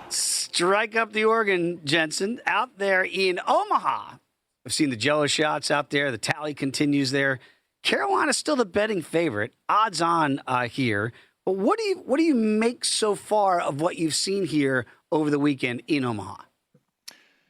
Strike up the organ, Jensen. Out there in Omaha, I've seen the Jello shots out there. The tally continues there. Carolina's still the betting favorite, odds on here. But what do you make so far of what you've seen here over the weekend in Omaha?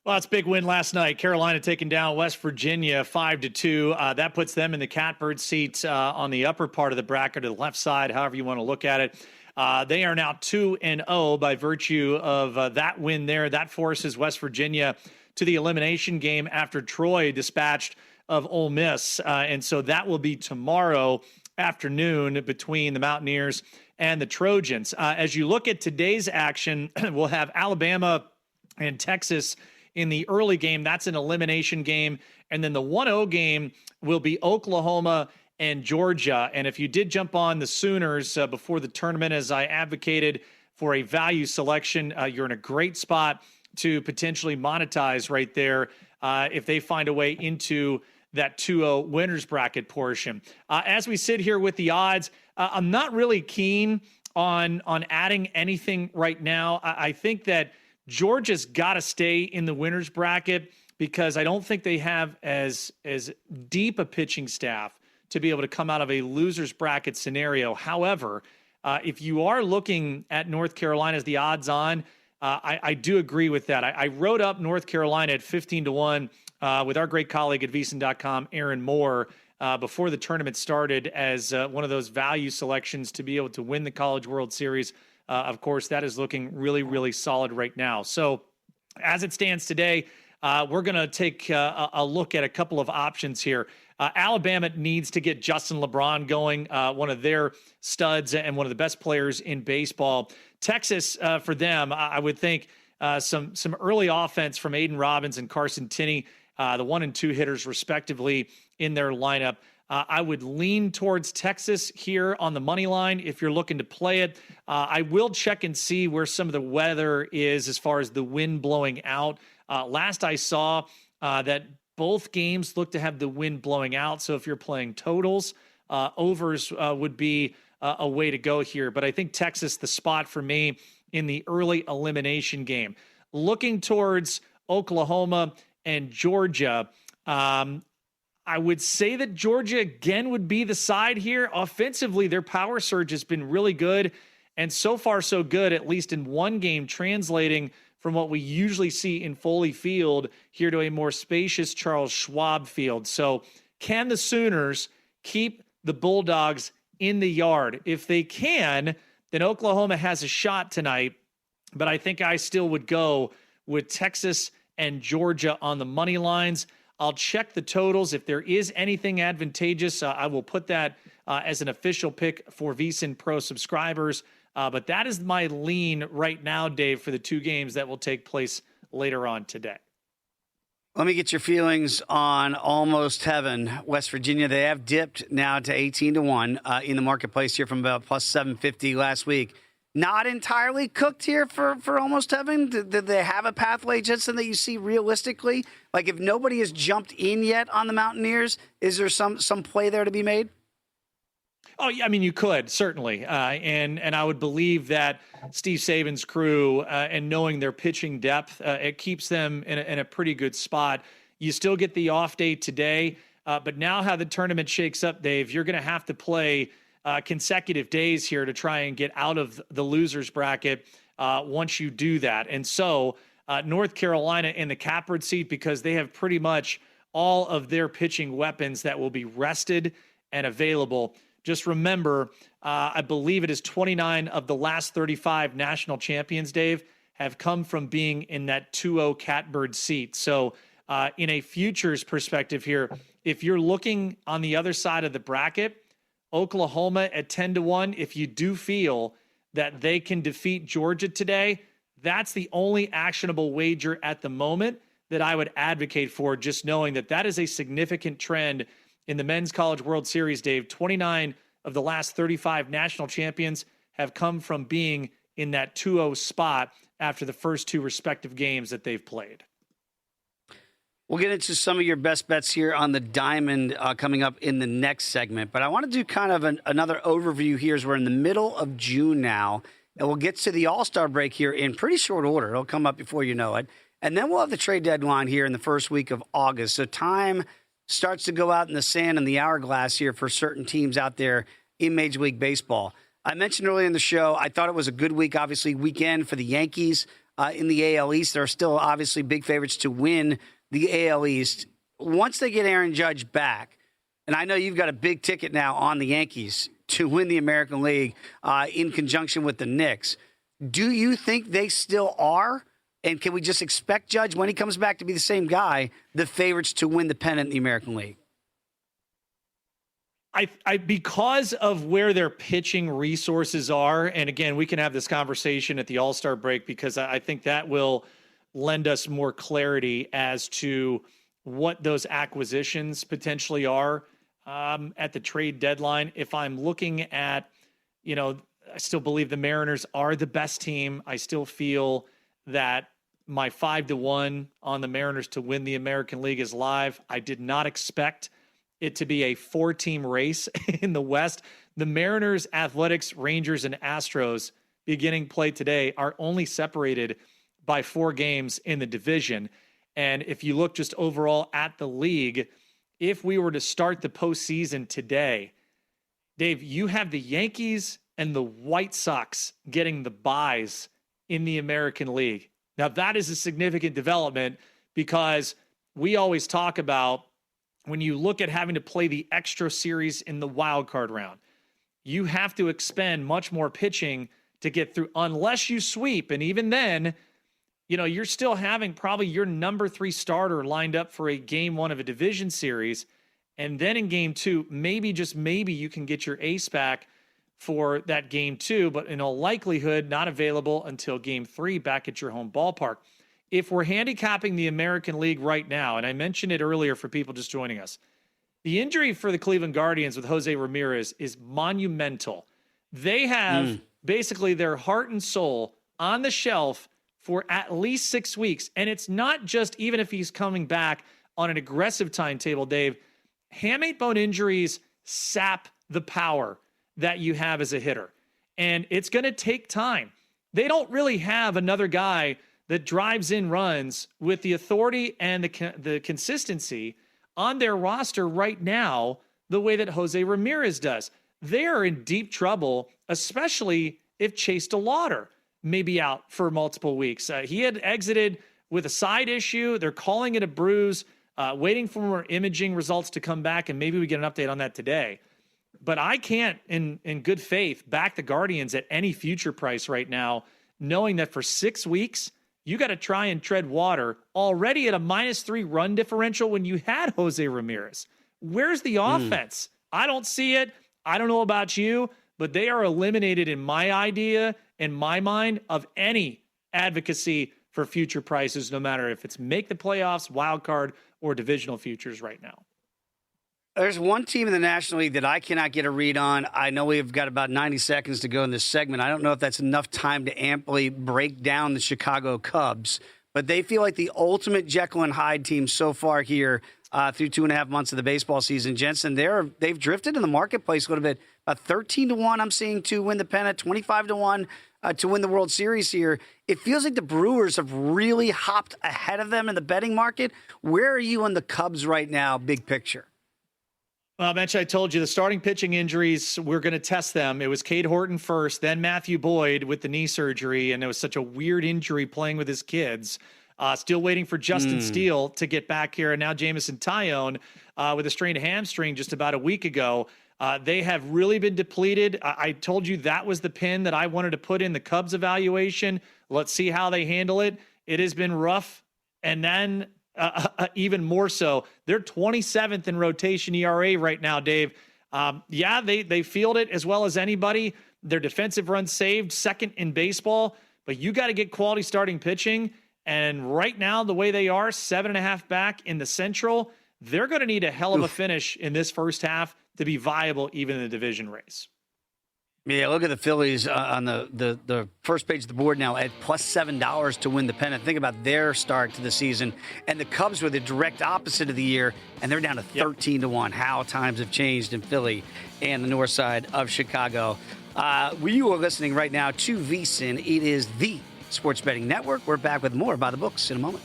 Well, it's a big win last night. Carolina taking down West Virginia 5-2. That puts them in the catbird seat on the upper part of the bracket, or the left side, however you want to look at it. They are now 2-0 by virtue of that win there. That forces West Virginia to the elimination game after Troy dispatched of Ole Miss. And so that will be tomorrow afternoon between the Mountaineers and the Trojans. As you look at today's action, we'll have Alabama and Texas in the early game. That's an elimination game. And then the 1-0 game will be Oklahoma and Georgia. And if you did jump on the Sooners before the tournament, as I advocated for a value selection, you're in a great spot to potentially monetize right there if they find a way into that 2-0 winners bracket portion. As we sit here with the odds, I'm not really keen on adding anything right now. I think that Georgia's got to stay in the winners bracket because I don't think they have as deep a pitching staff to be able to come out of a loser's bracket scenario. However, if you are looking at North Carolina as the odds on, I do agree with that. I wrote up North Carolina at 15-1 with our great colleague at VSiN.com, Aaron Moore, before the tournament started as one of those value selections to be able to win the College World Series. Of course, that is looking really, really solid right now. So as it stands today, we're going to take a look at a couple of options here. Alabama needs to get Justin LeBron going, one of their studs and one of the best players in baseball. Texas, for them, I would think some early offense from Aiden Robbins and Carson Tinney, the 1 and 2 hitters respectively in their lineup. I would lean towards Texas here on the money line if you're looking to play it. I will check and see where some of the weather is as far as the wind blowing out. Last I saw that both games look to have the wind blowing out. So if you're playing totals, overs would be a way to go here. But I think Texas, the spot for me in the early elimination game. Looking towards Oklahoma and Georgia, I would say that Georgia, again, would be the side here. Offensively, their power surge has been really good. And so far, so good, at least in one game, translating from what we usually see in Foley Field here to a more spacious Charles Schwab Field. So can the Sooners keep the Bulldogs in the yard? If they can, then Oklahoma has a shot tonight. But I think I still would go with Texas and Georgia on the money lines. I'll check the totals. If there is anything advantageous, I will put that as an official pick for VSiN Pro subscribers. But that is my lean right now, Dave, for the two games that will take place later on today. Let me get your feelings on Almost Heaven, West Virginia. They have dipped now to 18-1 in the marketplace here from about plus 750 last week. Not entirely cooked here for Almost Heaven. Did they have a pathway, Jensen, that you see realistically? Like if nobody has jumped in yet on the Mountaineers, is there some play there to be made? Oh, yeah, I mean, you could, certainly. And I would believe that Steve Saban's crew and knowing their pitching depth, it keeps them in a pretty good spot. You still get the off day today, but now how the tournament shakes up, Dave, you're going to have to play consecutive days here to try and get out of the losers bracket once you do that. And so North Carolina in the catbird seat because they have pretty much all of their pitching weapons that will be rested and available. Just remember, I believe it is 29 of the last 35 national champions, Dave, have come from being in that 2-0 catbird seat. So in a futures perspective here, if you're looking on the other side of the bracket, Oklahoma at 10-1, if you do feel that they can defeat Georgia today, that's the only actionable wager at the moment that I would advocate for, just knowing that that is a significant trend in the Men's College World Series, Dave. 29 of the last 35 national champions have come from being in that 2-0 spot after the first two respective games that they've played. We'll get into some of your best bets here on the diamond coming up in the next segment. But I want to do kind of another overview here as we're in the middle of June now. And we'll get to the All-Star break here in pretty short order. It'll come up before you know it. And then we'll have the trade deadline here in the first week of August. So time starts to go out in the sand and the hourglass here for certain teams out there in Major League Baseball. I mentioned earlier in the show, I thought it was a good week, obviously, weekend for the Yankees in the AL East. They're still obviously big favorites to win the AL East. Once they get Aaron Judge back, and I know you've got a big ticket now on the Yankees to win the American League in conjunction with the Knicks, do you think they still are? And can we just expect Judge, when he comes back, to be the same guy, the favorites to win the pennant in the American League? I because of where their pitching resources are, and again, we can have this conversation at the All-Star break because I think that will lend us more clarity as to what those acquisitions potentially are at the trade deadline. If I'm looking at, I still believe the Mariners are the best team. I still feel that my 5-1 on the Mariners to win the American League is live. I did not expect it to be a 4-team race in the West. The Mariners, Athletics, Rangers, and Astros beginning play today are only separated by 4 games in the division. And if you look just overall at the league, if we were to start the postseason today, Dave, you have the Yankees and the White Sox getting the byes in the American League. Now, that is a significant development because we always talk about when you look at having to play the extra series in the wild card round, you have to expend much more pitching to get through unless you sweep. And even then, you're still having probably your number 3 starter lined up for a game 1 of a division series. And then in game 2, maybe, just maybe, you can get your ace back for that game 2, but in all likelihood, not available until game 3 back at your home ballpark. If we're handicapping the American League right now, and I mentioned it earlier for people just joining us, the injury for the Cleveland Guardians with Jose Ramirez is monumental. They have basically their heart and soul on the shelf for at least 6 weeks. And it's not just even if he's coming back on an aggressive timetable, Dave. Hamate bone injuries sap the power that you have as a hitter. And it's going to take time. They don't really have another guy that drives in runs with the authority and the consistency on their roster right now the way that Jose Ramirez does. They are in deep trouble, especially if Chase DeLauter may be out for multiple weeks. He had exited with a side issue. They're calling it a bruise, waiting for more imaging results to come back, and maybe we get an update on that today. But I can't, in good faith, back the Guardians at any future price right now, knowing that for 6 weeks, you got to try and tread water already at a -3 run differential when you had Jose Ramirez. Where's the offense? I don't see it. I don't know about you, but they are eliminated in my idea, in my mind, of any advocacy for future prices, no matter if it's make the playoffs, wild card, or divisional futures right now. There's one team in the National League that I cannot get a read on. I know we've got about 90 seconds to go in this segment. I don't know if that's enough time to amply break down the Chicago Cubs, but they feel like the ultimate Jekyll and Hyde team so far here through 2.5 months of the baseball season. Jensen, they've drifted in the marketplace a little bit. About 13-1 I'm seeing to win the pennant, 25-1 to win the World Series here. It feels like the Brewers have really hopped ahead of them in the betting market. Where are you on the Cubs right now, big picture? Well, Mitch, I told you the starting pitching injuries, we're going to test them. It was Cade Horton first, then Matthew Boyd with the knee surgery, and it was such a weird injury playing with his kids. Still waiting for Justin Steele to get back here, and now Jamison Tyone with a strained hamstring just about a week ago. They have really been depleted. I told you that was the pin that I wanted to put in the Cubs evaluation. Let's see how they handle it. It has been rough, and then even more so. They're 27th in rotation ERA right now, Dave. They field it as well as anybody. Their defensive runs saved, second in baseball, but you got to get quality starting pitching. And right now, the way they are, 7.5 back in the Central, they're going to need a hell of a finish in this first half to be viable even in the division race. Yeah, look at the Phillies on the first page of the board now at plus $7 to win the pennant. Think about their start to the season. And the Cubs were the direct opposite of the year, and they're down to 13 to 1. How times have changed in Philly and the north side of Chicago. You are listening right now to VSiN. It is the Sports Betting Network. We're back with more by the books in a moment.